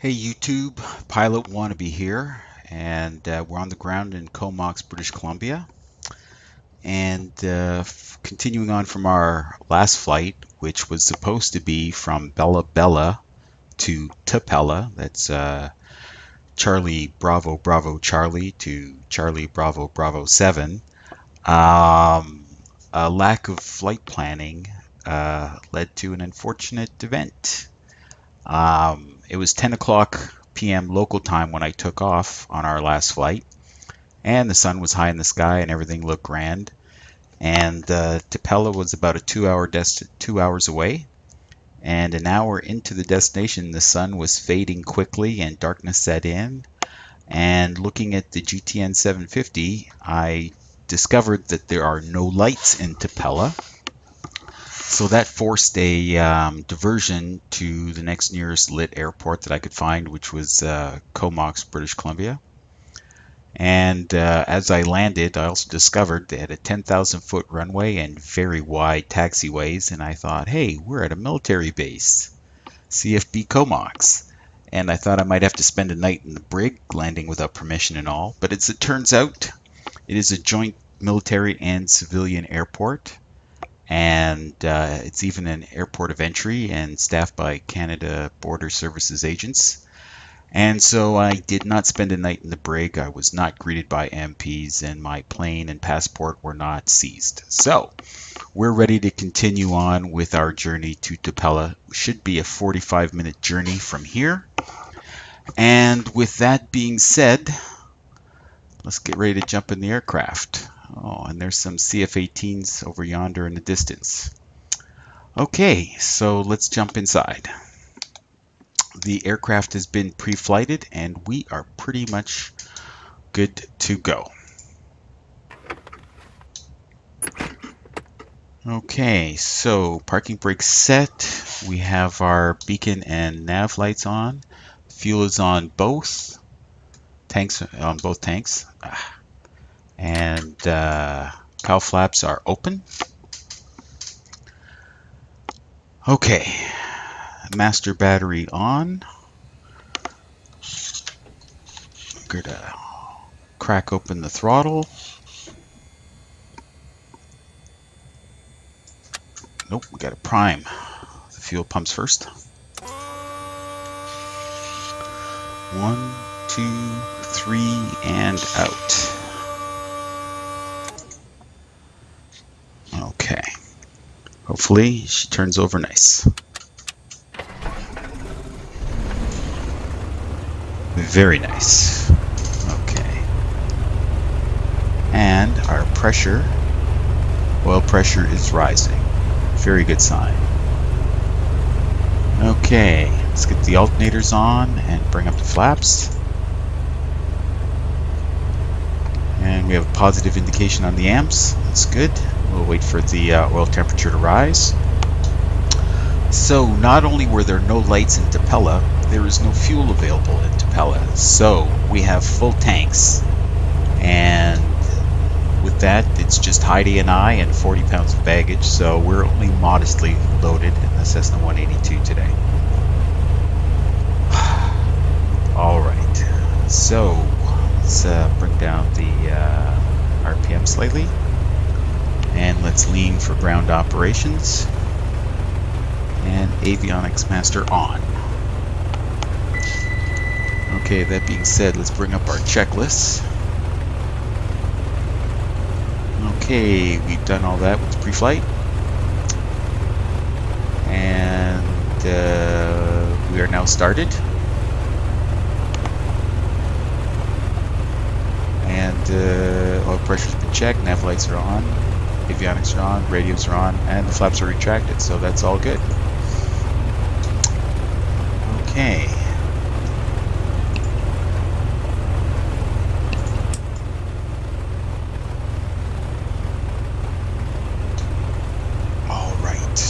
Hey YouTube, Pilot Wannabe here, and we're on the ground in Comox, British Columbia. And continuing on from our last flight, which was supposed to be from Bella Bella to Tipella, that's Charlie Bravo Bravo Charlie to Charlie Bravo Bravo 7. A lack of flight planning led to an unfortunate event. It was 10 o'clock p.m. local time when I took off on our last flight, and the sun was high in the sky and everything looked grand. And Tipella was about a 2 hours away, and an hour into the destination the sun was fading quickly and darkness set in. And looking at the GTN 750, I discovered that there are no lights in Tipella. So that forced a diversion to the next nearest lit airport that I could find, which was Comox, British Columbia. And as I landed, I also discovered they had a 10,000-foot runway and very wide taxiways. And I thought, hey, we're at a military base, CFB Comox. And I thought I might have to spend a night in the brig, landing without permission and all. But as it turns out, it is a joint military and civilian airport. And it's even an airport of entry and staffed by Canada Border Services agents. And so I did not spend a night in the brig. I was not greeted by MPs, and my plane and passport were not seized. So we're ready to continue on with our journey to Tipella. It should be a 45-minute journey from here. And with that being said, let's get ready to jump in the aircraft. Oh, and there's some CF-18s over yonder in the distance. Okay, so let's jump inside. The aircraft has been pre-flighted and we are pretty much good to go. Okay, so parking brake set. We have our beacon and nav lights on. Fuel is on both tanks, and cowl flaps are open. Okay, master battery on. I'm gonna crack open the throttle. Nope, we gotta prime the fuel pumps first. 1, 2, 3, and out. Okay. Hopefully she turns over nice. Very nice. Okay. And our pressure, oil pressure is rising. Very good sign. Okay, let's get the alternators on and bring up the flaps. And we have a positive indication on the amps. That's good. We'll wait for the oil temperature to rise. So not only were there no lights in Tipella, there is no fuel available in Tipella. So we have full tanks. And with that, it's just Heidi and I and 40 pounds of baggage. So we're only modestly loaded in the Cessna 182 today. All right. So let's bring down the RPM slightly. And let's lean for ground operations. And avionics master on. Okay, that being said, let's bring up our checklists. Okay, we've done all that with pre-flight. And we are now started. And oil pressure's been checked, nav lights are on. Avionics are on, radios are on, and the flaps are retracted, so that's all good. Okay. All right.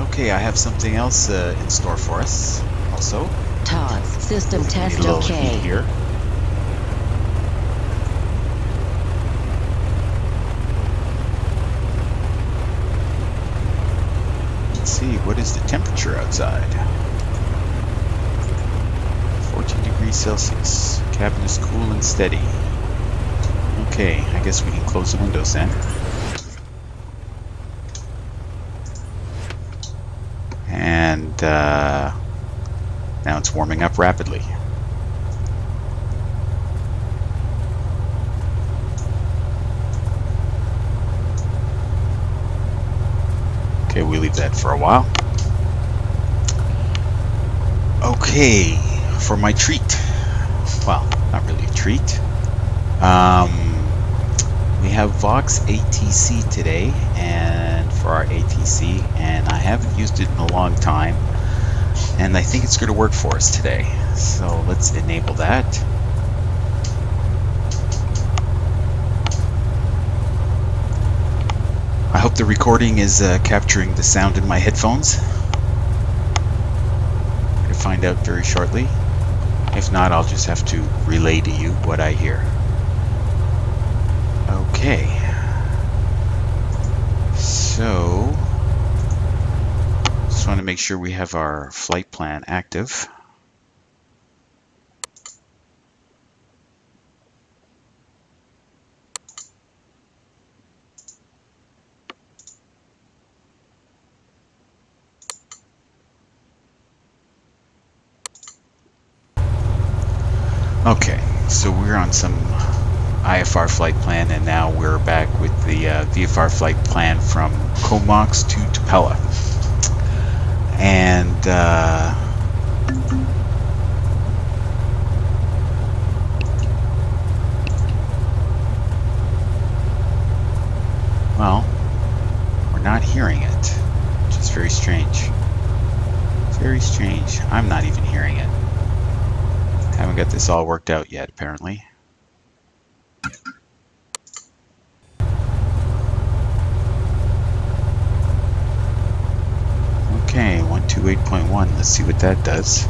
Okay, I have something else in store for us also. TOS, system test okay. Here. See, what is the temperature outside? 14 degrees Celsius. Cabin is cool and steady. Okay, I guess we can close the windows then. And now it's warming up rapidly. Okay, we leave that for a while. Okay, for my treat. Well, not really a treat. We have Vox ATC today, and for our ATC, and I haven't used it in a long time, and I think it's going to work for us today. So let's enable that. I hope the recording is capturing the sound in my headphones. I'm going to find out very shortly. If not, I'll just have to relay to you what I hear. Okay. So, just want to make sure we have our flight plan active. Okay, so we're on some IFR flight plan, and now we're back with the VFR flight plan from Comox to Tipella. And well, we're not hearing it, which is very strange. Very strange. I'm not even hearing it. Haven't got this all worked out yet, apparently. Okay, 128.1. Let's see what that does.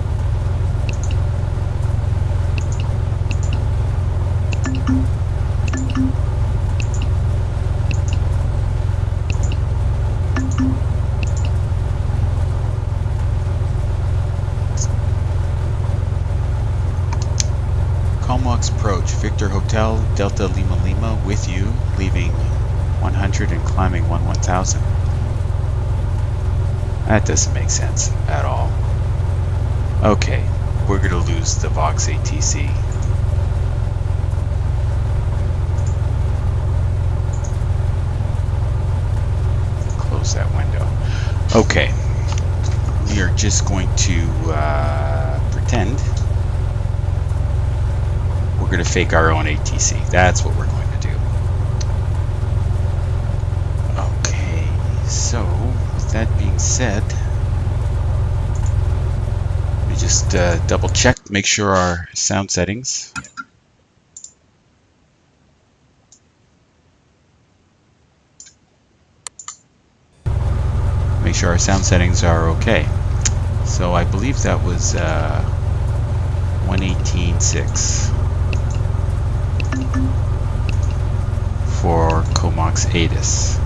Comox approach, Victor Hotel, Delta Lima Lima with you, leaving 100 and climbing 1000. That doesn't make sense at all. Okay, we're going to lose the Vox ATC. Close that window. Okay, we are just going to pretend we're going to fake our own ATC. That's what we're going to do. Okay, so with that being said, let me just double check, make sure our sound settings. Make sure our sound settings are okay. So I believe that was 118.6 for Comox Addons.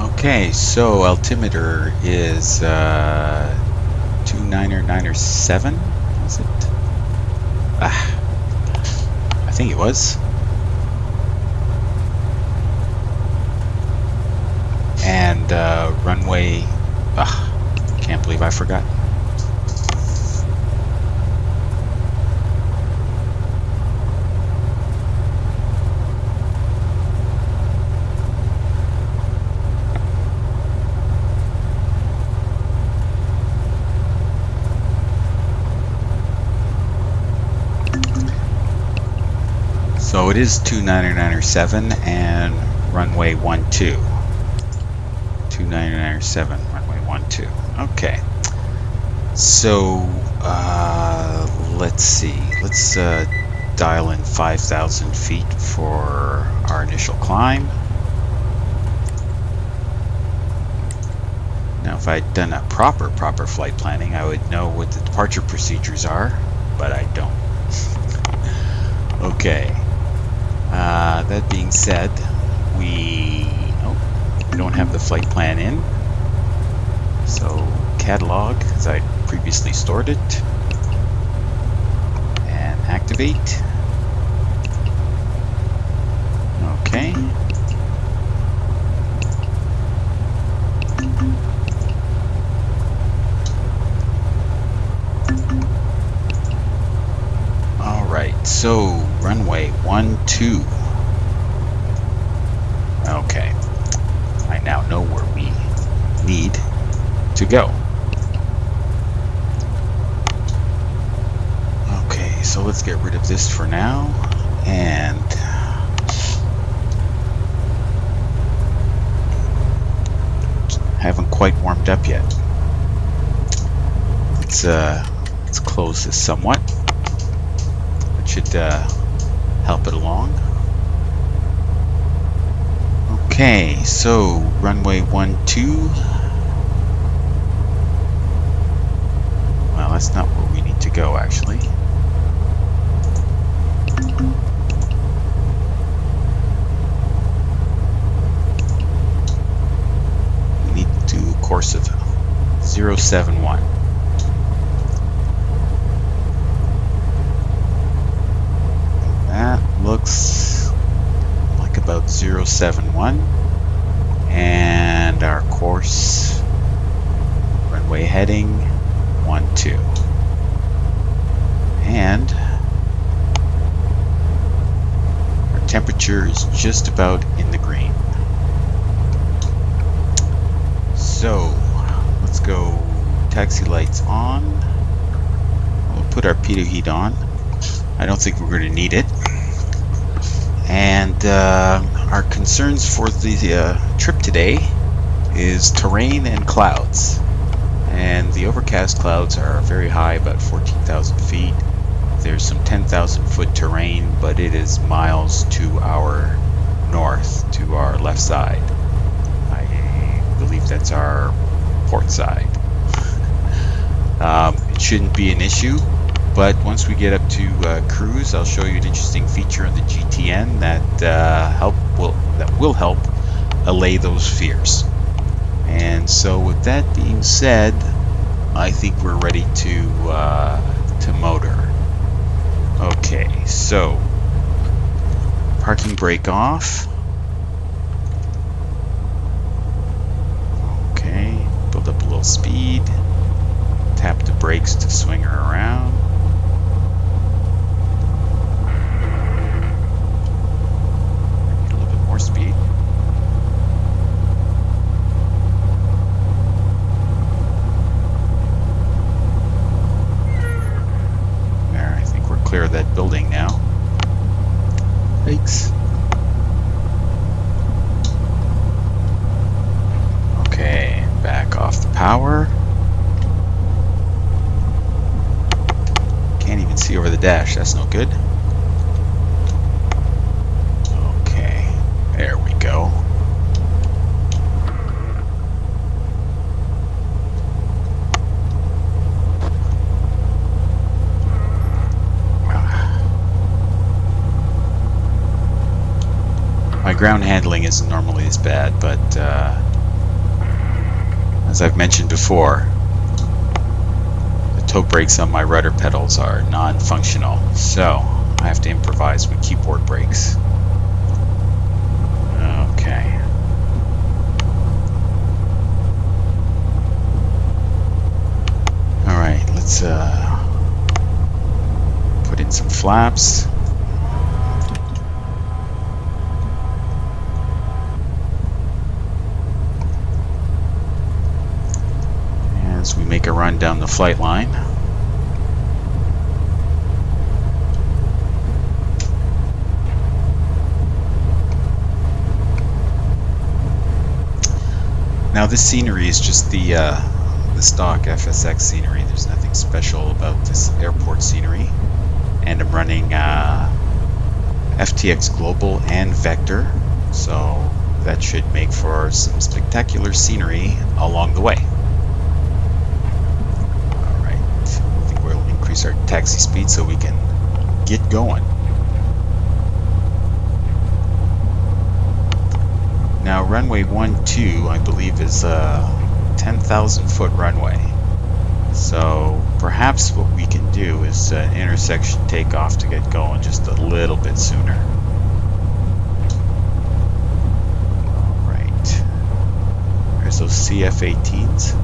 Okay, so altimeter is 299.7, was it? I think it was. And runway, can't believe I forgot. So it is 299.7 and runway 12. 299.7 runway 12. Okay. So let's see. Let's dial in 5,000 feet for our initial climb. Now, if I'd done a proper flight planning, I would know what the departure procedures are, but I don't. Okay. That being said, we don't have the flight plan in. So catalog, as I previously stored it, and activate. Okay. All right, so runway 12. Okay, I now know where we need to go. Okay, so let's get rid of this for now, and haven't quite warmed up yet. Let's close this somewhat. It should help it along. Okay, so runway 12. Well, that's not where we need to go, actually. We need to do a course of 071. That looks like about 071. And our course, runway heading 12. And our temperature is just about in the green. So let's go taxi lights on. We'll put our pitot heat on. I don't think we're going to need it. And our concerns for the trip today is terrain and clouds. And the overcast clouds are very high, about 14,000 feet. There's some 10,000 foot terrain, but it is miles to our north, to our left side. I believe that's our port side. It shouldn't be an issue, but once we get up to cruise, I'll show you an interesting feature on the GTN that will help allay those fears. And so with that being said, I think we're ready to motor. Okay, so parking brake off. Okay, build up a little speed. Tap the brakes to swing her around. Get a little bit more speed. Clear that building now. Thanks. Okay, back off the power. Can't even see over the dash, that's no good. Okay, there we go. My ground handling isn't normally as bad, but as I've mentioned before, the toe brakes on my rudder pedals are non-functional, so I have to improvise with keyboard brakes. Okay. Alright, let's put in some flaps. As we make a run down the flight line. Now this scenery is just the stock FSX scenery. There's nothing special about this airport scenery. and I'm running FTX Global and Vector, so that should make for some spectacular scenery along the way. Alright, I think we'll increase our taxi speed so we can get going. Now runway 12, I believe, is a 10,000 foot runway. So perhaps what we can do is intersection takeoff to get going just a little bit sooner. Alright. There's those CF-18s.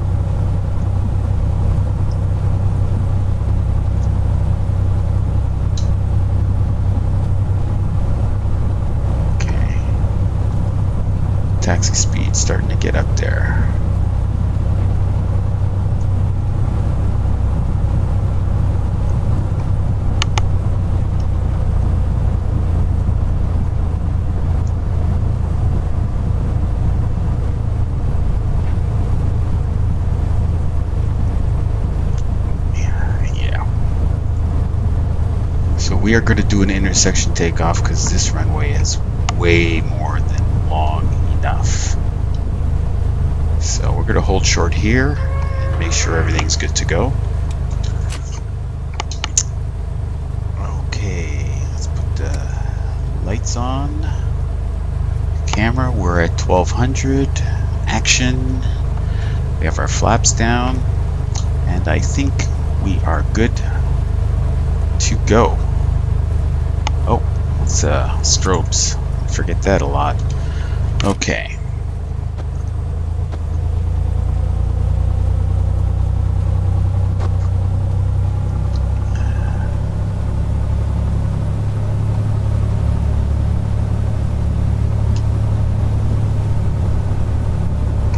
Taxi speed starting to get up there. Yeah. So we are going to do an intersection takeoff because this runway is way more than long enough. So we're going to hold short here and make sure everything's good to go. Okay, let's put the lights on. Camera, we're at 1200. Action. We have our flaps down. And I think we are good to go. Oh, it's strobes. I forget that a lot. Okay.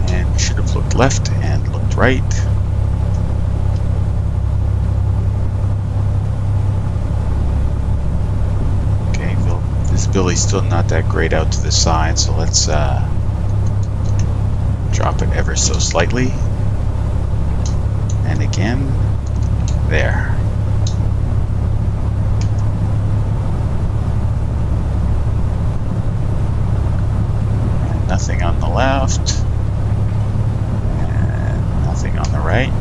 And we should have looked left and looked right. Okay, visibility's still not that great out to the side, so let's drop it ever so slightly. And again, there. And nothing on the left. And nothing on the right.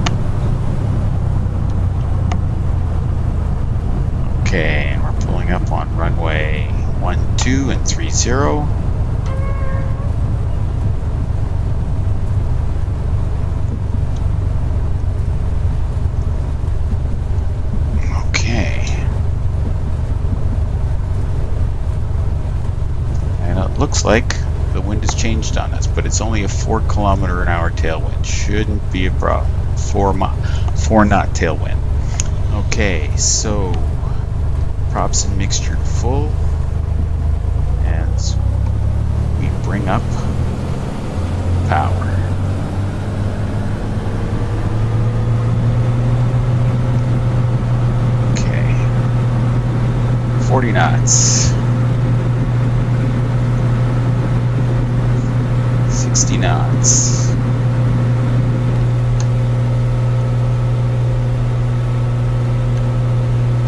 Okay, and we're pulling up on runway 12 and 30. Looks like the wind has changed on us, but it's only a 4 km/h tailwind. Shouldn't be a problem. 4 knot tailwind. Okay, so props and mixture full, and we bring up power. Okay, 40 knots. 60 knots.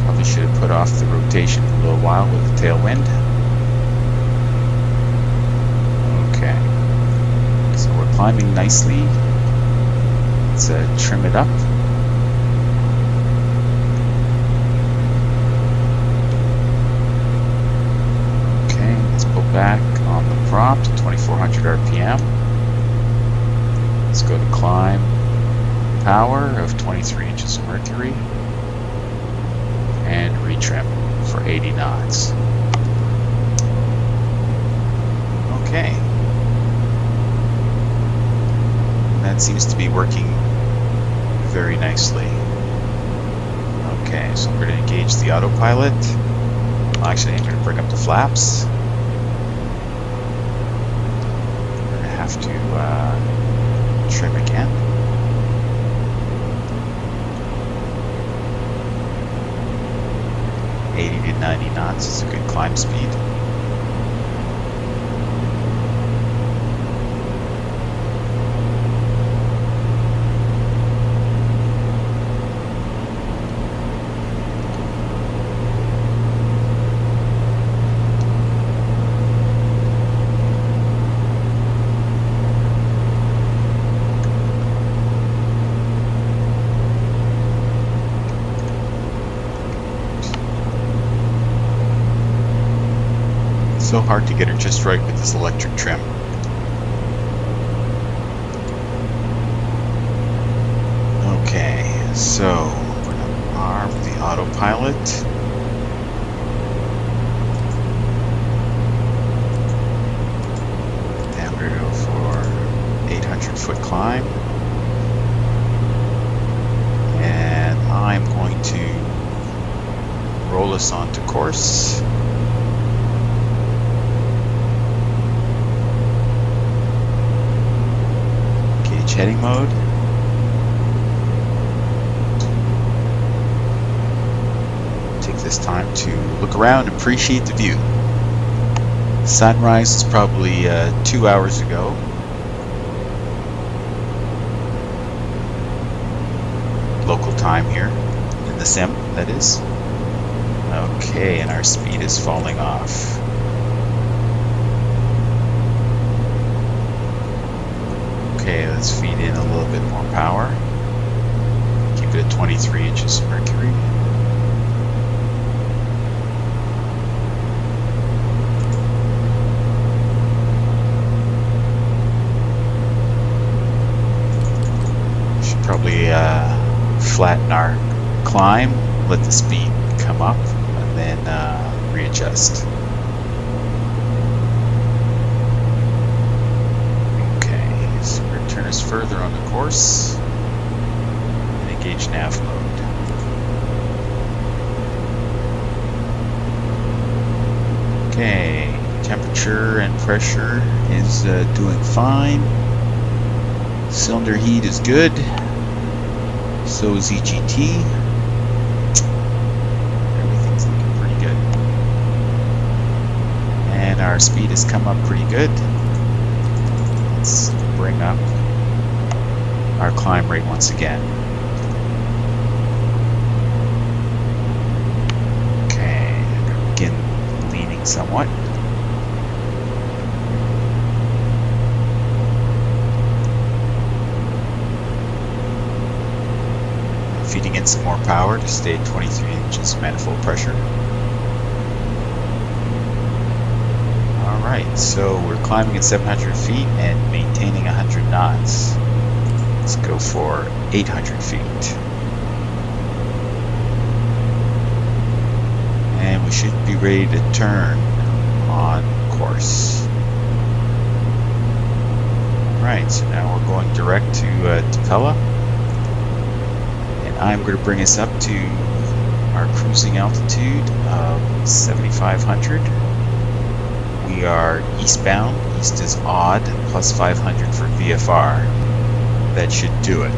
Probably should have put off the rotation for a little while with the tailwind. Okay. So we're climbing nicely. Let's trim it up. Okay, let's pull back on the prop to 2400 RPM. Let's go to climb power of 23 inches of mercury and retrim for 80 knots. Okay. That seems to be working very nicely. Okay, so we're going to engage the autopilot. Well, actually, I'm going to bring up the flaps. Have to trim again. $80 to 90 knots is a good climb speed. So hard to get her just right with this electric trim. Okay, so we're going to arm the autopilot. And we're going to go for 800-foot climb. And I'm going to roll us onto course. Gauge heading mode. Take this time to look around and appreciate the view. Sunrise is probably 2 hours ago. Local time here in the sim, that is. Okay, and our speed is falling off. Okay, let's feed in a little bit more power. Keep it at 23 inches of mercury. Should probably flatten our climb, let the speed come up, and then readjust. Okay, so we're going to turn us further on the course and engage nav mode. Okay, temperature and pressure is doing fine. Cylinder heat is good. So is EGT. Everything's looking pretty good. And our speed has come up pretty good. Let's bring up our climb rate once again. Okay, I'm going to begin leaning somewhat. Feeding in some more power to stay at 23 inches manifold pressure. Alright, so we're climbing at 700 feet and maintaining 100 knots. Let's go for 800 feet. And we should be ready to turn on course. Alright, so now we're going direct to Tipella. I'm going to bring us up to our cruising altitude of 7,500. We are eastbound. East is odd, plus 500 for VFR. That should do it.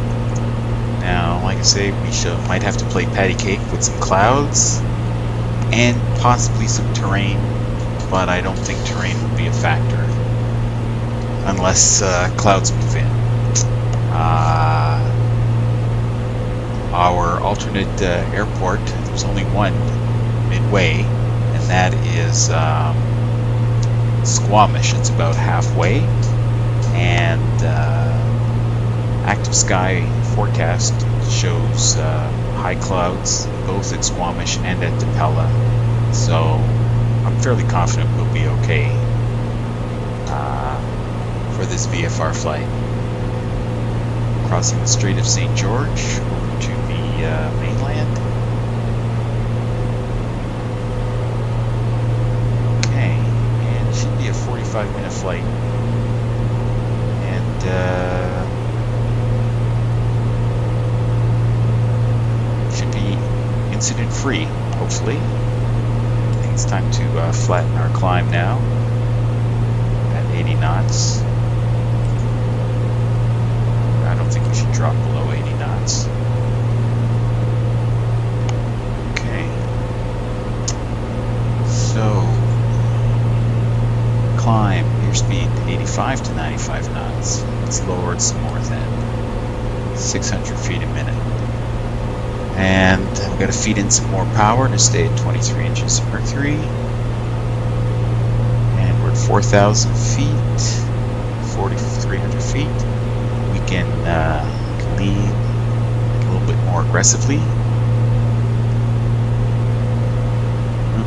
Now, like I say, we might have to play patty cake with some clouds and possibly some terrain, but I don't think terrain will be a factor unless clouds move in. Our alternate airport, there's only one midway, and that is Squamish. It's about halfway, and Active Sky forecast shows high clouds both at Squamish and at Tipella, so I'm fairly confident we'll be okay for this VFR flight. Crossing the Strait of St. George over to the mainland. Okay, and it should be a 45-minute flight. And should be incident-free, hopefully. I think it's time to flatten our climb now at 80 knots. I don't think we should drop below 80 knots. Okay. So, climb, airspeed 85 to 95 knots. Let's lower it some more then. 600 feet a minute. And we've got to feed in some more power to stay at 23 inches of mercury. And we're at 4,000 feet, 4,300 feet. We can lean a little bit more aggressively.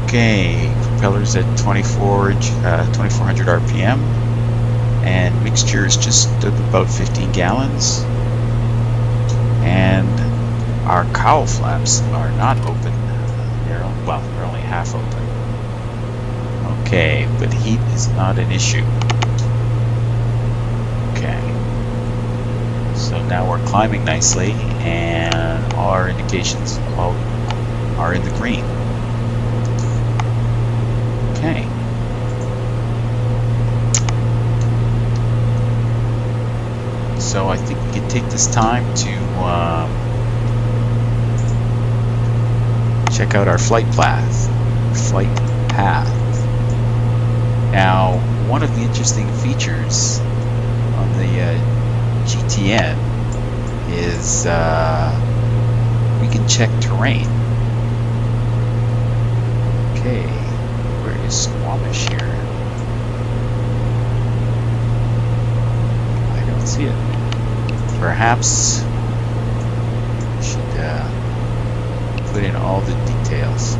Okay, propellers at 2400 RPM, and mixture is just about 15 gallons. And our cowl flaps are not open. They're only half open. Okay, but heat is not an issue. Okay. So now we're climbing nicely, and all our indications are in the green. Okay. So I think we can take this time to check out our flight path. Now, one of the interesting features on the GTN is we can check terrain. Okay, where is Squamish here? I don't see it. Perhaps we should put in all the details.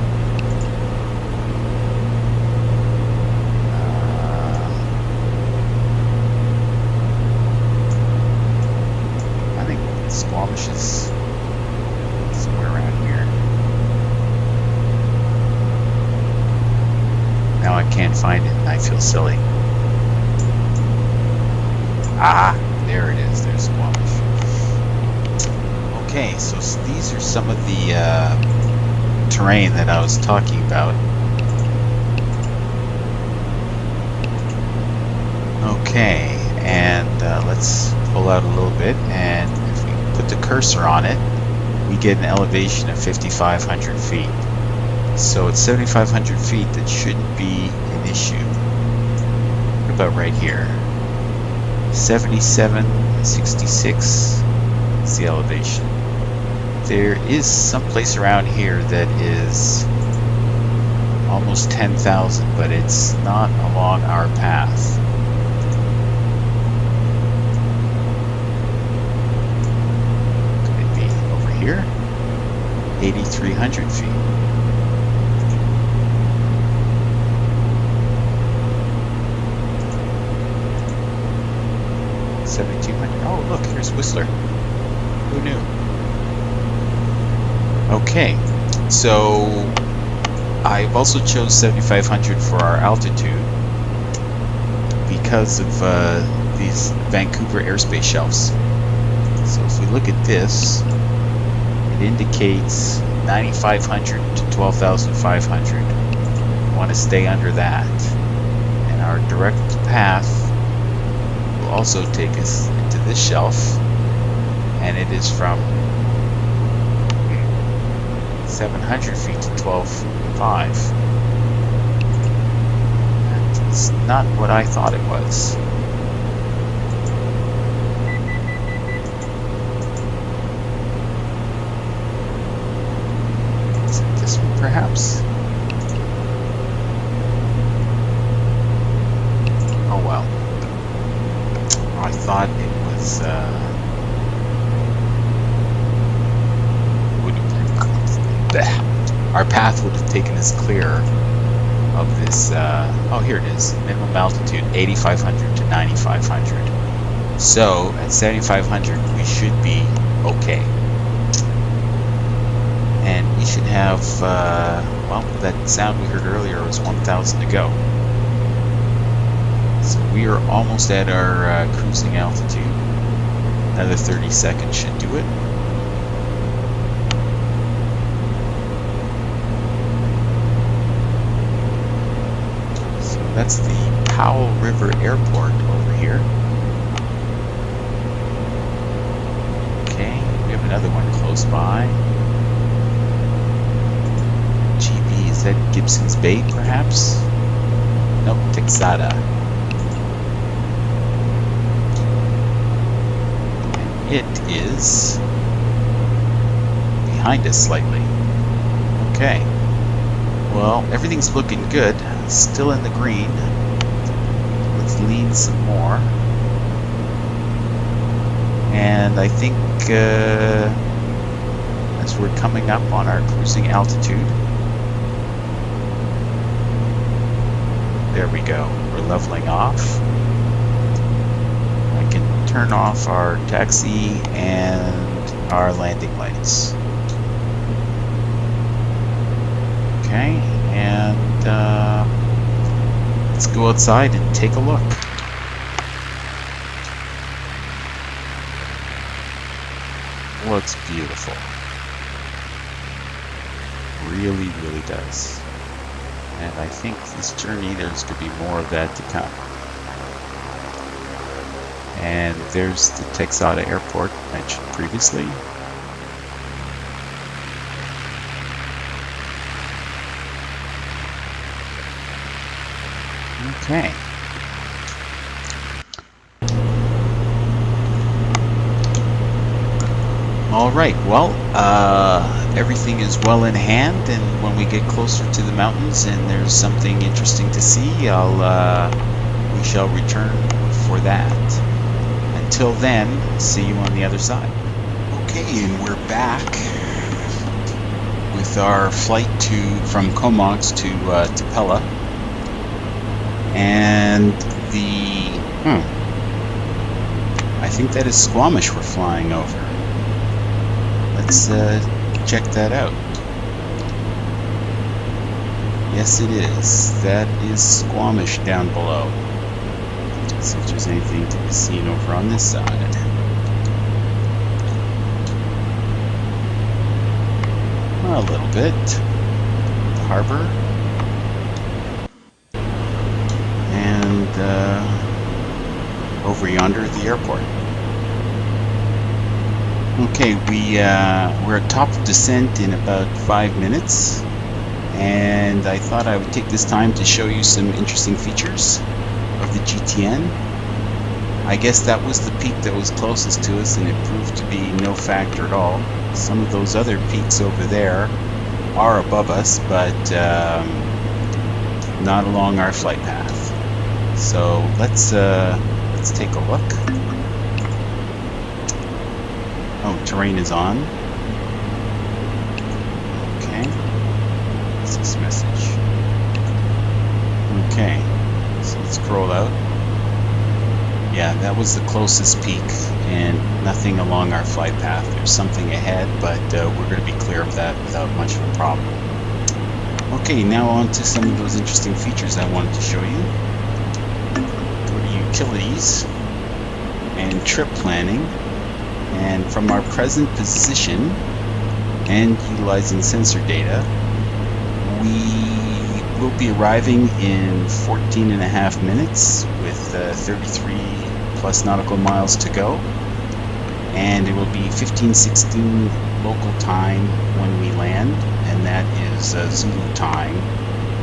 I think Squamish is somewhere around here. Now I can't find it and I feel silly. Ah, there it is. There's Squamish. Okay, so these are some of the terrain that I was talking about. Okay, and let's pull out a little bit, and if we put the cursor on it, we get an elevation of 5,500 feet. So at 7,500 feet, that shouldn't be an issue. What about right here? 7766 is the elevation. There is some place around here that is almost 10,000, but it's not along our path. Could it be over here? 8,300 feet. Oh, look, here's Whistler. Who knew? Okay, so I've also chose 7,500 for our altitude because of these Vancouver airspace shelves. So if we look at this, it indicates 9,500 to 12,500. We want to stay under that. And our direct path will also take us into this shelf, and it is from 700 feet to 12,500. That's not what I thought it was. Is it this one, perhaps? Oh well. I thought it was our path would have taken us clear of this. Oh, here it is. Minimum altitude 8,500 to 9,500. So at 7,500 we should be okay, and we should have well, that sound we heard earlier was 1,000 to go. So we are almost at our cruising altitude. Another 30 seconds should do it. So that's the Powell River Airport over here. Okay, we have another one close by. GB, is that Gibson's Bay, perhaps? Nope, Texada. It is behind us slightly. Okay. Well, everything's looking good. Still in the green. Let's lean some more. And I think as we're coming up on our cruising altitude, There we go. We're leveling off. I can turn off our taxi and our landing lights. Okay, and let's go outside and take a look. Looks beautiful. Really, really does. And I think this journey, there's going to be more of that to come. And there's the Texada Airport mentioned previously. Okay. All right, well, everything is well in hand, and when we get closer to the mountains and there's something interesting to see, we shall return for that. Until then, see you on the other side. Okay, and we're back with our flight from Comox to Tipella, and I think that is Squamish we're flying over. Let's check that out. Yes, it is. That is Squamish down below. Let's see if there's anything to be seen over on this side. A little bit. The harbor. And over yonder, the airport. Okay, we're at top of descent in about 5 minutes, and I thought I would take this time to show you some interesting features of the GTN. I guess that was the peak that was closest to us, and it proved to be no factor at all. Some of those other peaks over there are above us, but not along our flight path. So let's take a look. Oh, terrain is on. Okay. What's this message? Okay. So let's scroll out. Yeah, that was the closest peak, and nothing along our flight path. There's something ahead, but we're going to be clear of that without much of a problem. Okay, now on to some of those interesting features I wanted to show you. Go to Utilities and Trip Planning. And from our present position and utilizing sensor data, we will be arriving in 14.5 minutes with 33 plus nautical miles to go. And it will be 15:16 local time when we land, and that is Zulu time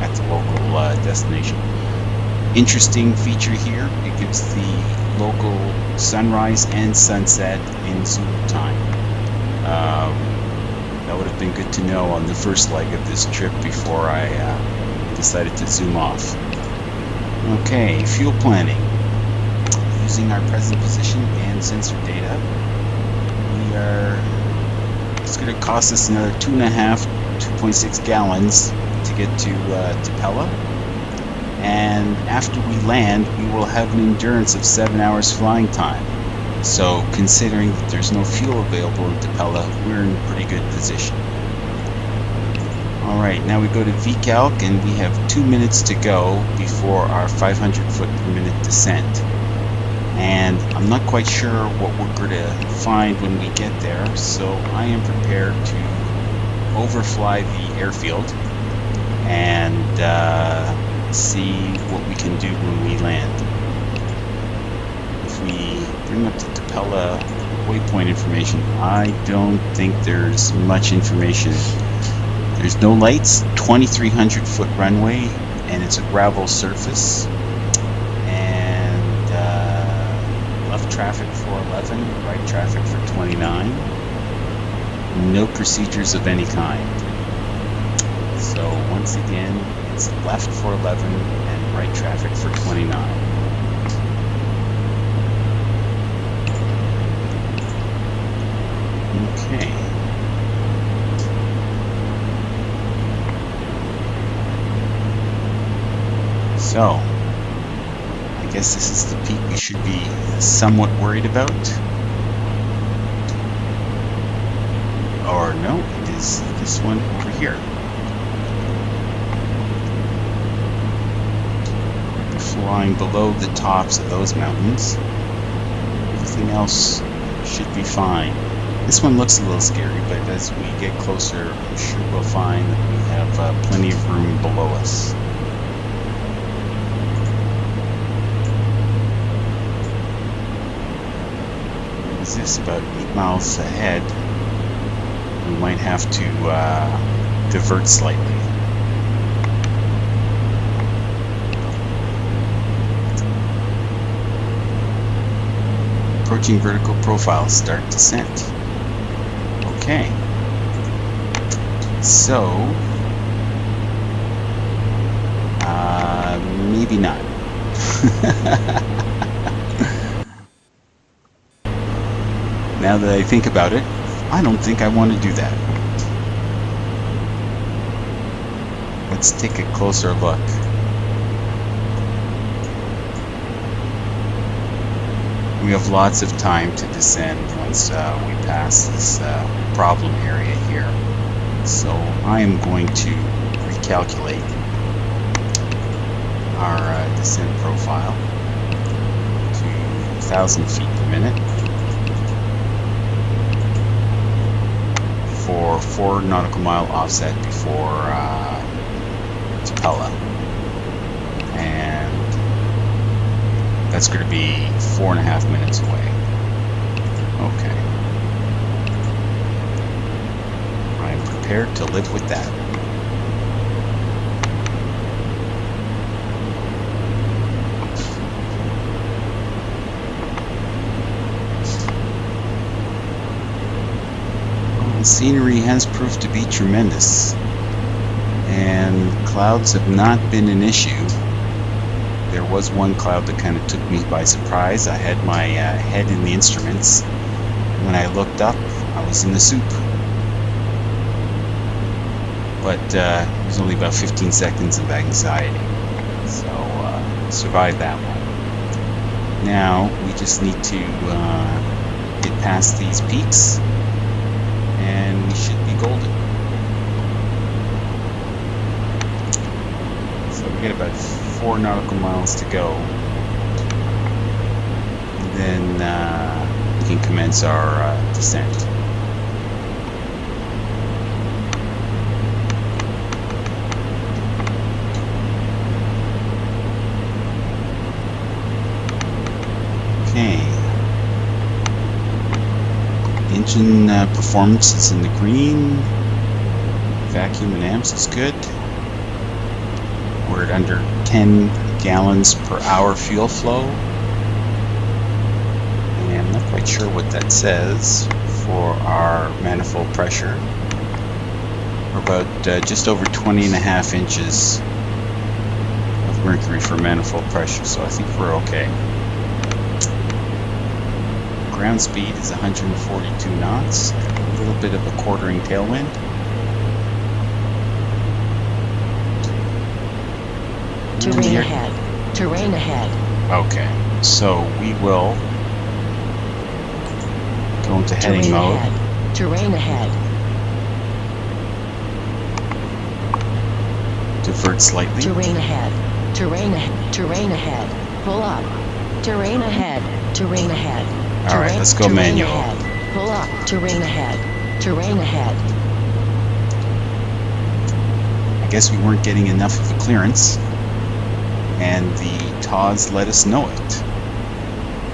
at the local destination. Interesting feature here, it gives the local sunrise and sunset in Zulu time. That would have been good to know on the first leg of this trip before I decided to zoom off. Okay, fuel planning. Using our present position and sensor data, it's going to cost us another 2.6 gallons to get to Tipella. And after we land, we will have an endurance of 7 hours flying time. So considering that there's no fuel available in Tipella, we're in pretty good position. Alright, now we go to VCalc, and we have 2 minutes to go before our 500 foot per minute descent. And I'm not quite sure what we're going to find when we get there, so I am prepared to overfly the airfield and see what we can do when we land. If we bring up the Tipella waypoint information, I don't think there's much information. There's no lights, 2,300 foot runway, and it's a gravel surface. And left traffic for 11, right traffic for 29. No procedures of any kind. So once again, it's left for 11 and right traffic for 29. Okay. So, I guess this is the peak we should be somewhat worried about. Or no, it is this one over here. Flying below the tops of those mountains. Everything else should be fine. This one looks a little scary, but as we get closer, I'm sure we'll find that we have plenty of room below us. What is this? About 8 miles ahead. We might have to divert slightly. Approaching vertical profile, start descent. Okay. So, maybe not. Now that I think about it, I don't think I want to do that. Let's take a closer look. We have lots of time to descend once we pass this problem area here. So I am going to recalculate our descent profile to 1,000 feet per minute for 4 nautical mile offset before Tipella. And that's going to be 4.5 minutes away. Okay. I'm prepared to live with that. Well, the scenery has proved to be tremendous, and clouds have not been an issue. There was one cloud that kind of took me by surprise. I had my head in the instruments. When I looked up, I was in the soup. But it was only about 15 seconds of anxiety. So survived that one. Now we just need to get past these peaks and we should be golden. So we get about 4 nautical miles to go. And then we can commence our descent. Okay. Engine performance is in the green. Vacuum and amps is good. We're at under 10 gallons per hour fuel flow. And I'm not quite sure what that says for our manifold pressure. We're about just over 20.5 inches of mercury for manifold pressure, so I think we're okay. Ground speed is 142 knots, a little bit of a quartering tailwind. Terrain ahead. Terrain ahead. Okay, so we will go into heading mode. Ahead. Terrain ahead. Divert slightly. Terrain ahead. Terrain ahead. Terrain ahead. Pull up. Terrain ahead. Terrain ahead. All right, let's go manual. Ahead. Pull up. Terrain ahead. Terrain ahead. I guess we weren't getting enough of a clearance, and the TAWs let us know it.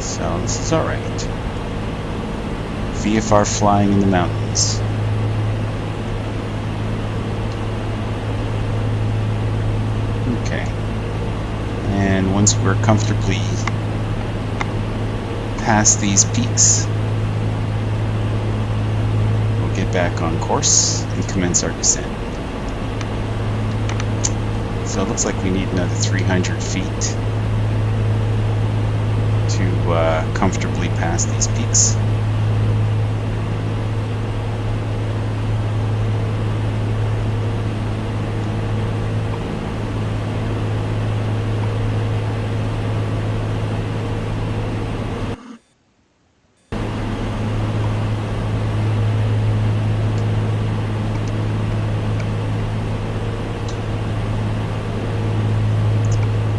So this is all right. VFR flying in the mountains. Okay. And once we're comfortably past these peaks, we'll get back on course and commence our descent. So it looks like we need another 300 feet to comfortably pass these peaks.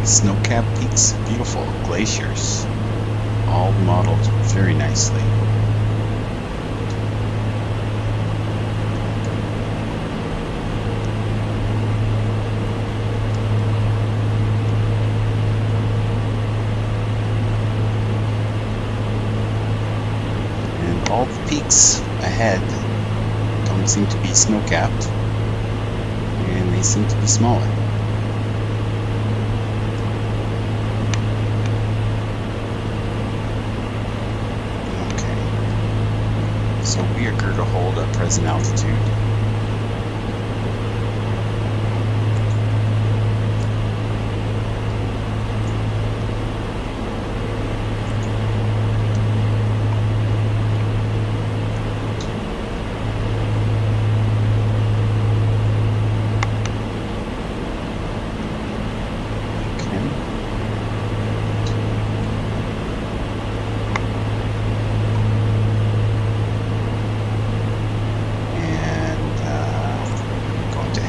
Snow-capped peaks, beautiful glaciers, all modeled very nicely. And all the peaks ahead don't seem to be snow-capped, and they seem to be smaller. So we are going to hold at present altitude.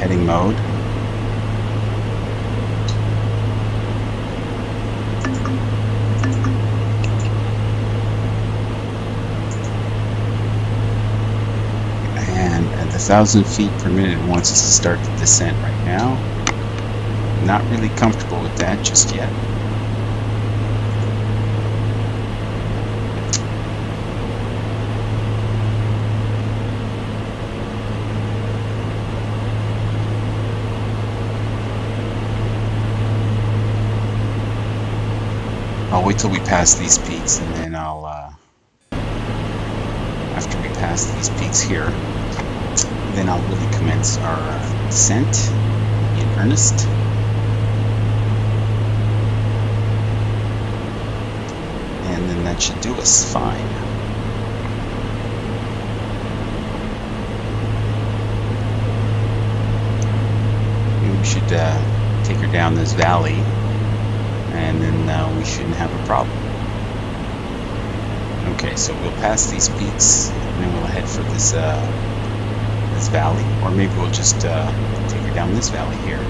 Heading mode. And at 1,000 feet per minute it wants us to start the descent right now. Not really comfortable with that just yet. I'll wait till we pass these peaks, and then I'll, after we pass these peaks here, then I'll really commence our descent in earnest. And then that should do us fine. And we should take her down this valley, and then we shouldn't have a problem. Okay, so we'll pass these peaks, and then we'll head for this this valley, or maybe we'll just take her down this valley here.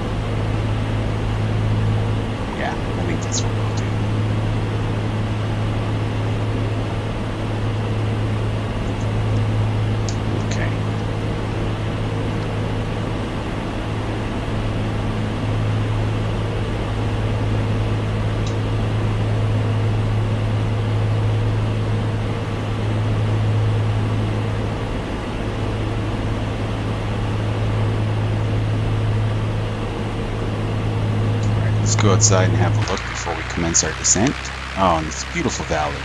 Yeah, I think that's what we'll do. Go outside and have a look before we commence our descent. Oh, and it's a beautiful valley.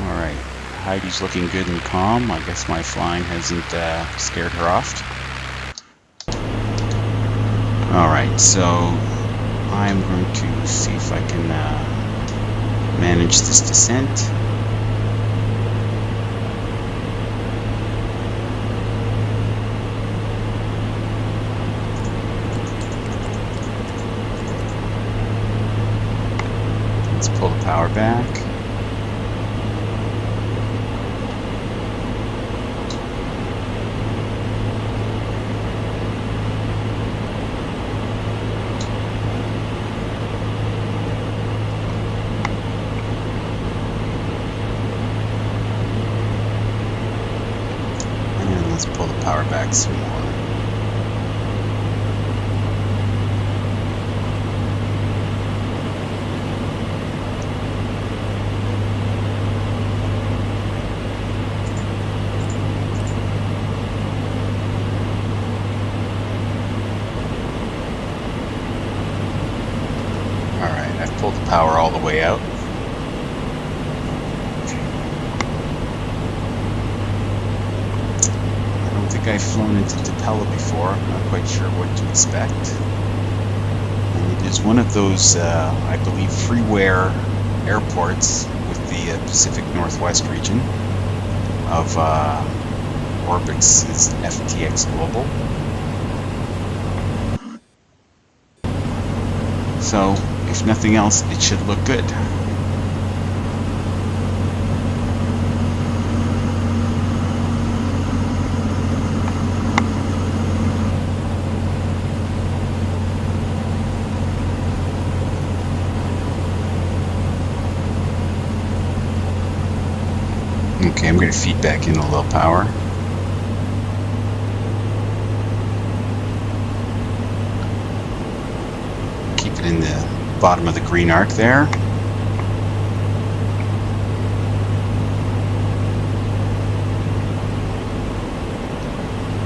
Alright, Heidi's looking good and calm. I guess my flying hasn't scared her off. Alright, so I'm going to see if I can manage this descent. Pull the power back. And let's pull the power back some more. Pull the power all the way out. I don't think I've flown into Tipella before. I'm not quite sure what to expect. And it is one of those, I believe, freeware airports with the Pacific Northwest region of Orbx FTX Global. So, if nothing else, it should look good. Okay, I'm going to feed back in a little power. Keep it in the bottom of the green arc there.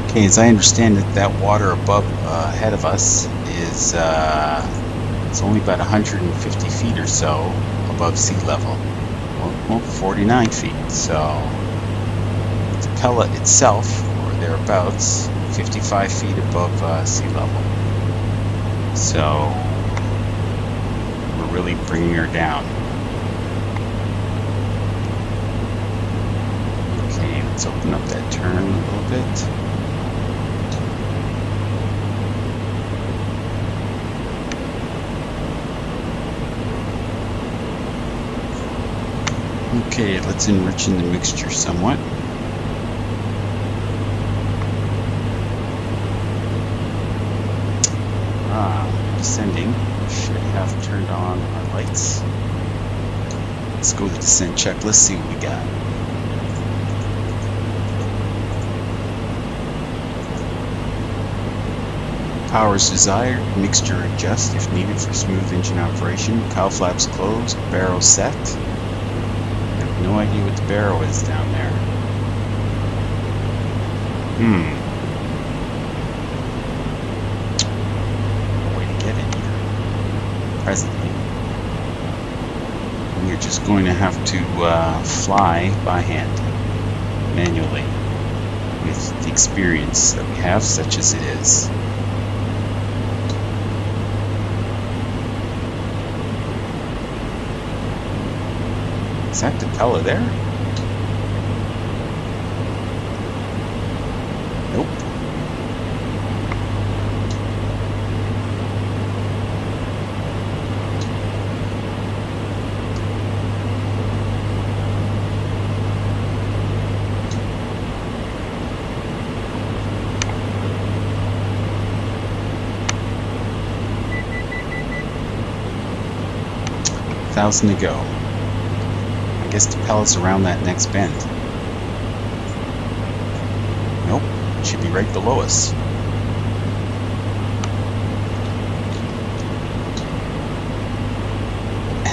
Okay, as I understand it, that water above ahead of us is it's only about 150 feet or so above sea level. Well, 49 feet. So Tipella itself, or thereabouts, 55 feet above sea level. So we're really bringing her down. Okay, let's open up that turn a little bit. Okay, let's enrich in the mixture somewhat. Descending. Should have turned on our lights. Let's go to the descent check. Let's see what we got. Power is desired. Mixture adjust if needed for smooth engine operation. Cowl flaps closed. Barrel set. I have no idea what the barrel is down there. No way to get it here. Presently. We're just going to have to fly by hand, manually, with the experience that we have, such as it is. Is that Tipella there? Nope. $1,000 to go. I guess Tipella's around that next bend. Nope, it should be right below us.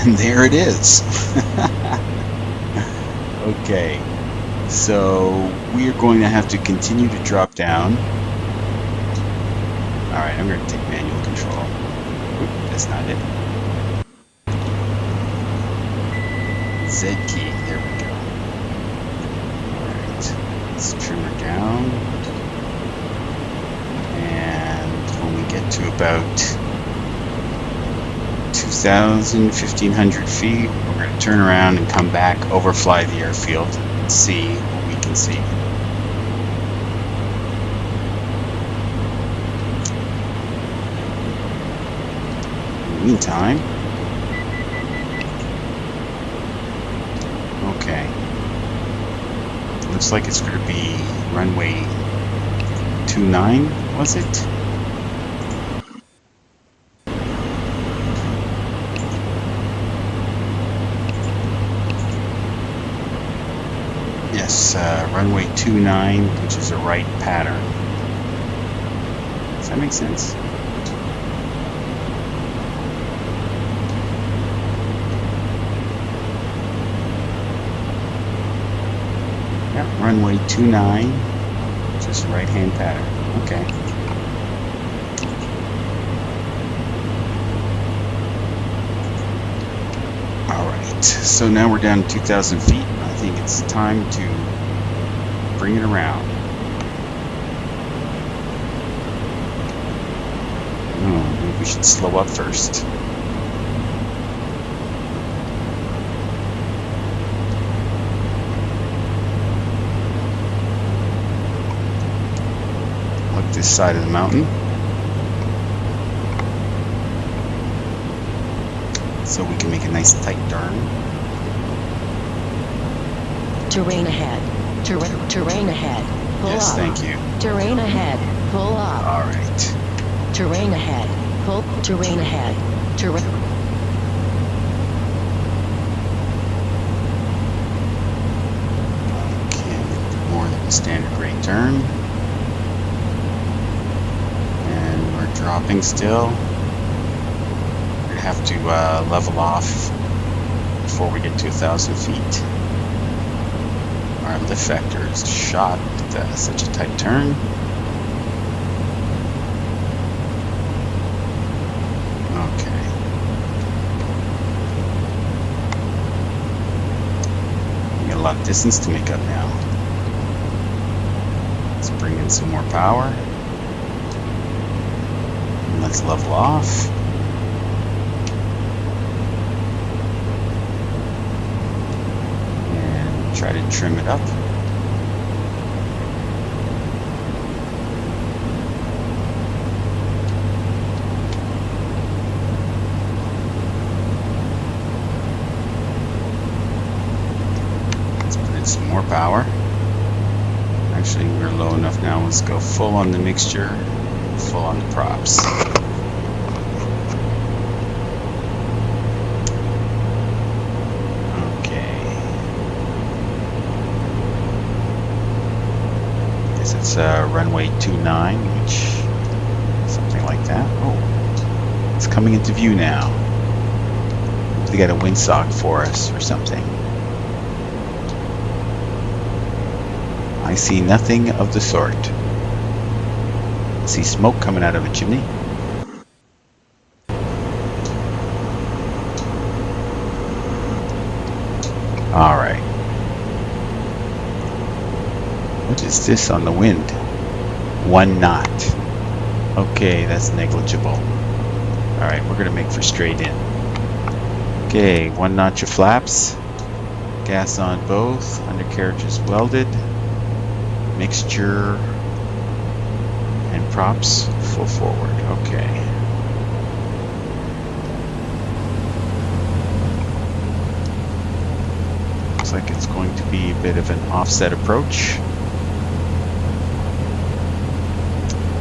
And there it is. Okay, so we are going to have to continue to drop down. Alright, I'm going to take manual control. Oop, that's not it. Z key, there we go. Alright, let's trim her down. And when we get to about 2,000, 1,500 feet, we're going to turn around and come back, overfly the airfield, and see what we can see. In the meantime, okay, looks like it's going to be runway 29, was it? Yes, runway 29, which is a right pattern. Does that make sense? Yeah, runway 29, which is a right-hand pattern. Okay. Alright, so now we're down to 2,000 feet. I think it's time to bring it around. Oh, maybe we should slow up first. Look this side of the mountain. So we can make a nice tight turn. Terrain ahead. Terrain ahead. Pull yes, up. Thank you. Terrain ahead. Pull up. All right. Terrain ahead. Pull. Terrain ahead. Terrain. standard rate turn. And we're dropping still. We have to level off before we get to 1,000 feet. Our lift vector is shot at such a tight turn. Okay. We got a lot of distance to make up now. Let's bring in some more power. And let's level off. And try to trim it up. Some more power. Actually, we're low enough now. Let's go full on the mixture, full on the props. Okay. Guess it's runway 29, which something like that. Oh, it's coming into view now. They got a windsock for us or something. I see nothing of the sort. I see smoke coming out of a chimney. Alright. What is this on the wind? 1 knot. Okay, that's negligible. Alright, we're going to make for straight in. Okay, 1 notch of flaps. Gas on both. Undercarriages welded. Mixture and props full forward. Okay. Looks like it's going to be a bit of an offset approach.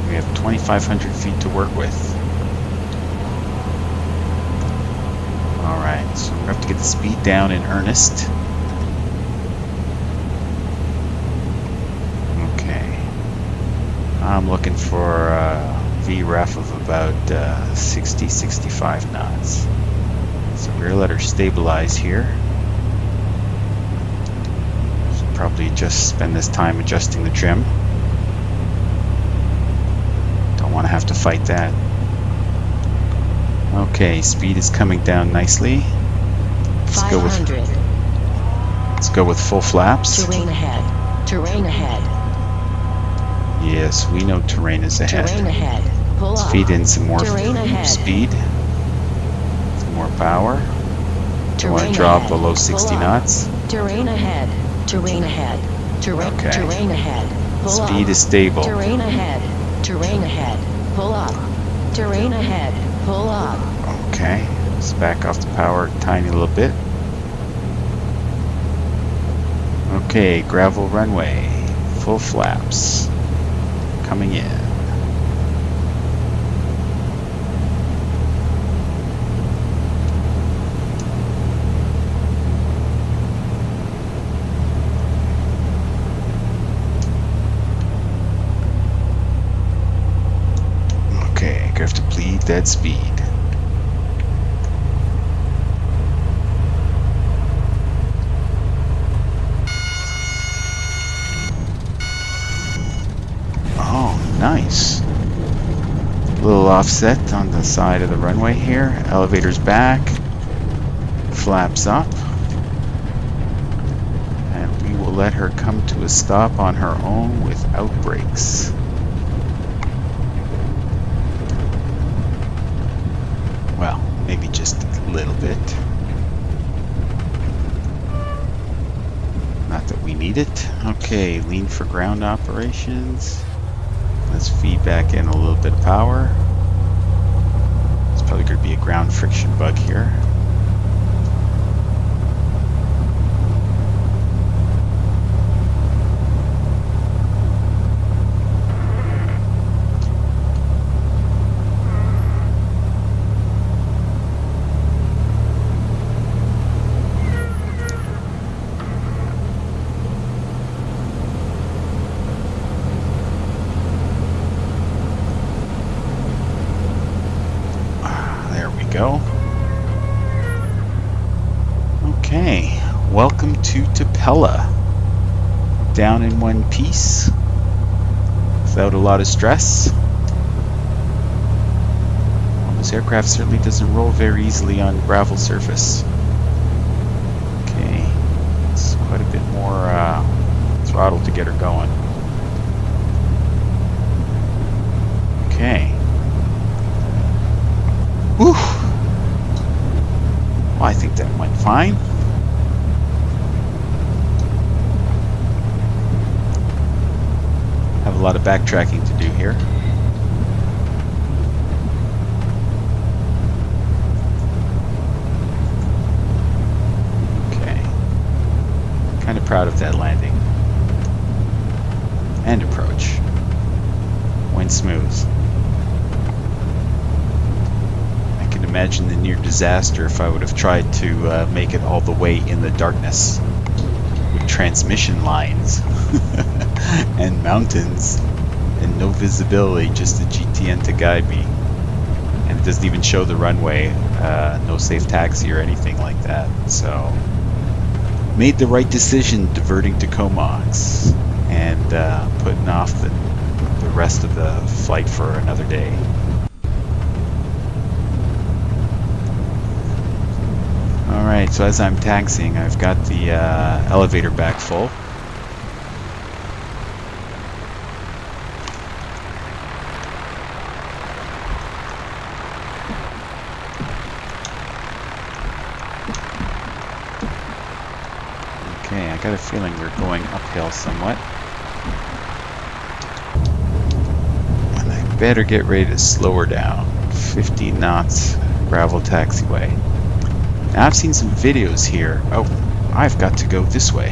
We have 2,500 feet to work with. Alright, so we have to get the speed down in earnest. I'm looking for a VREF of about 60-65 knots. So we're gonna let her stabilize here. Should probably just spend this time adjusting the trim. Don't want to have to fight that. Okay, speed is coming down nicely. Let's go with full flaps. Terrain ahead. Terrain ahead. Yes, we know terrain is ahead. Terrain ahead. Pull Let's up. feed in some more Terrain ahead. speed. Some more power. Don't want to Terrain drop ahead. below 60 Pull up. knots. Terrain ahead. Terrain ahead. Okay. Terrain ahead. Pull up. Speed is stable. Terrain ahead. Terrain ahead. Pull up. Terrain ahead. Pull up. Okay. Let's back off the power a tiny little bit. Okay, gravel runway. Full flaps. Coming in. Okay, I have to bleed that speed. Nice. A little offset on the side of the runway here. Elevator's back. Flaps up. And we will let her come to a stop on her own without brakes. Well, maybe just a little bit. Not that we need it. Okay, lean for ground operations. Let's feed back in a little bit of power. It's probably going to be a ground friction bug here. to Tipella. Down in one piece, without a lot of stress. Well, this aircraft certainly doesn't roll very easily on gravel surface. Okay, it's quite a bit more throttle to get her going. Okay. Whew. Well, I think that went fine. Have a lot of backtracking to do here. Okay. Kind of proud of that landing. And approach. Went smooth. I can imagine the near disaster if I would have tried to make it all the way in the darkness with transmission lines and mountains and no visibility, just the GTN to guide me, and it doesn't even show the runway, no safe taxi or anything like that. So made the right decision diverting to Comox and putting off the rest of the flight for another day. Alright, so as I'm taxiing, I've got the elevator back full. Okay, I got a feeling we're going uphill somewhat. And I better get ready to slow her down. 15 knots, gravel taxiway. Now I've seen some videos here. Oh, I've got to go this way.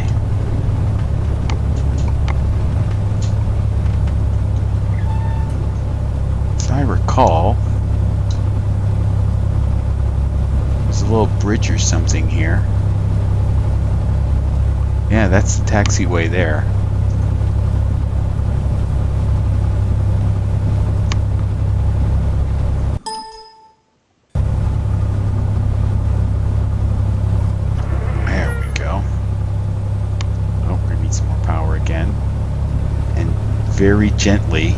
As I recall, there's a little bridge or something here. Yeah, that's the taxiway there. There we go. Oh, we're gonna need some more power again. And very gently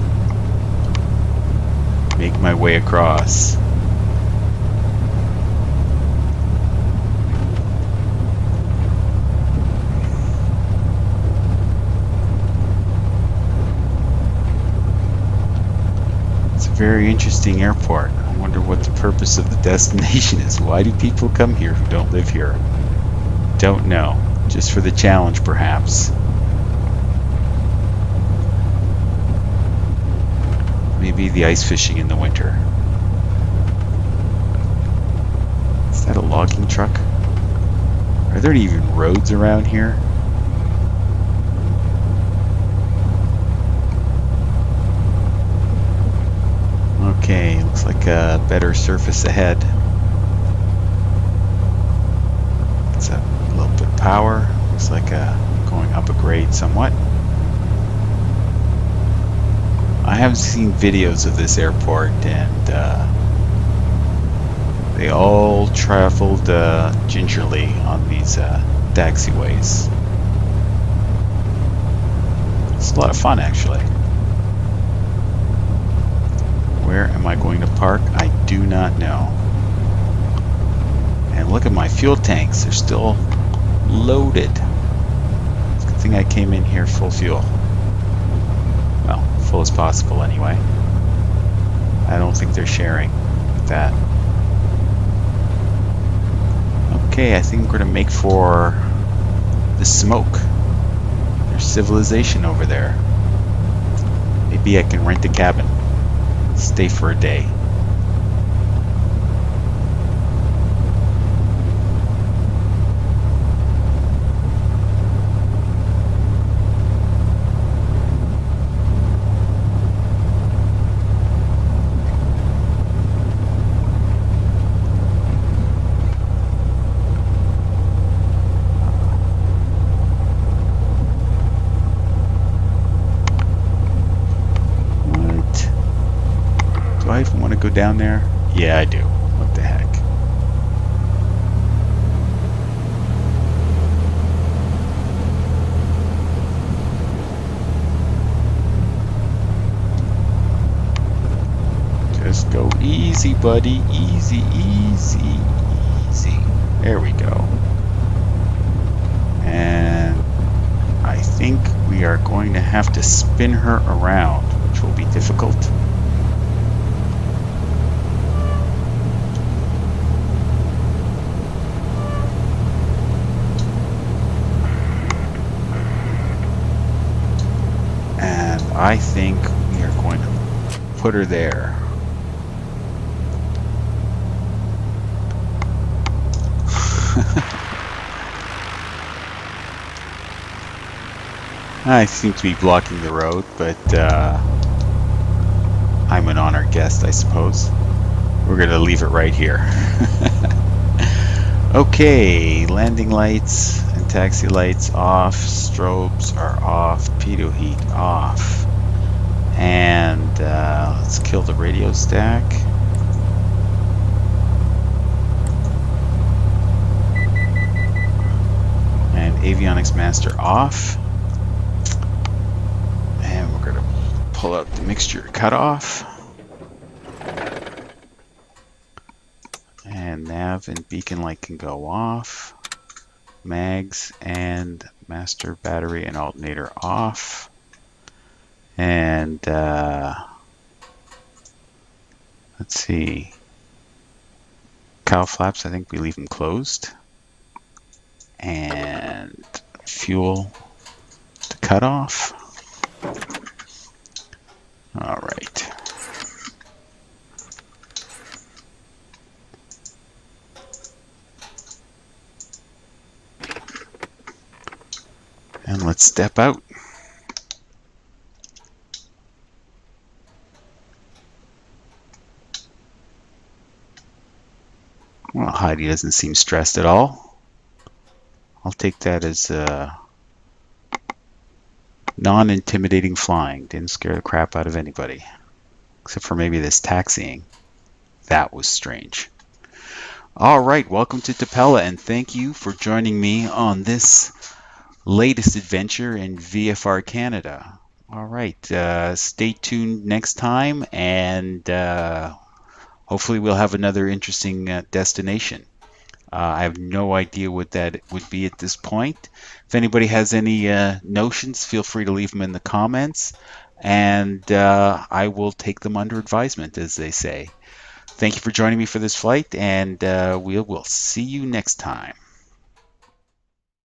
make my way across. Very interesting airport. I wonder what the purpose of the destination is. Why do people come here who don't live here? Don't know. Just for the challenge, perhaps. Maybe the ice fishing in the winter. Is that a logging truck? Are there even roads around here? Okay, looks like a better surface ahead. It's a little bit of power. Looks like going up a grade somewhat. I have seen videos of this airport, and they all traveled gingerly on these taxiways. It's a lot of fun, actually. Where am I going to park? I do not know. And look at my fuel tanks. They're still loaded. It's a good thing I came in here full fuel. Well, full as possible anyway. I don't think they're sharing that. Okay, I think we're going to make for the smoke. There's civilization over there. Maybe I can rent a cabin. Stay for a day. I even want to go down there? Yeah, I do. What the heck? Easy, buddy. Easy, easy, easy. There we go. And I think we are going to have to spin her around, which will be difficult. And I think we are going to put her there. I seem to be blocking the road, but I'm an honored guest, I suppose. We're going to leave it right here. Okay, landing lights and taxi lights off, strobes are off, pitot heat off. And let's kill the radio stack. And avionics master off. And we're going to pull out the mixture cutoff. And nav and beacon light can go off. Mags and master battery and alternator off. And let's see. Cowl flaps, I think we leave them closed. And fuel to cut off. All right. And let's step out. Well, Heidi doesn't seem stressed at all. I'll take that as non-intimidating flying. Didn't scare the crap out of anybody. Except for maybe this taxiing. That was strange. All right, welcome to Tipella, and thank you for joining me on this latest adventure in VFR Canada. All right, stay tuned next time, and hopefully we'll have another interesting destination. I have no idea what that would be at this point. If anybody has any notions, feel free to leave them in the comments, and I will take them under advisement, as they say. Thank you for joining me for this flight, and we will see you next time.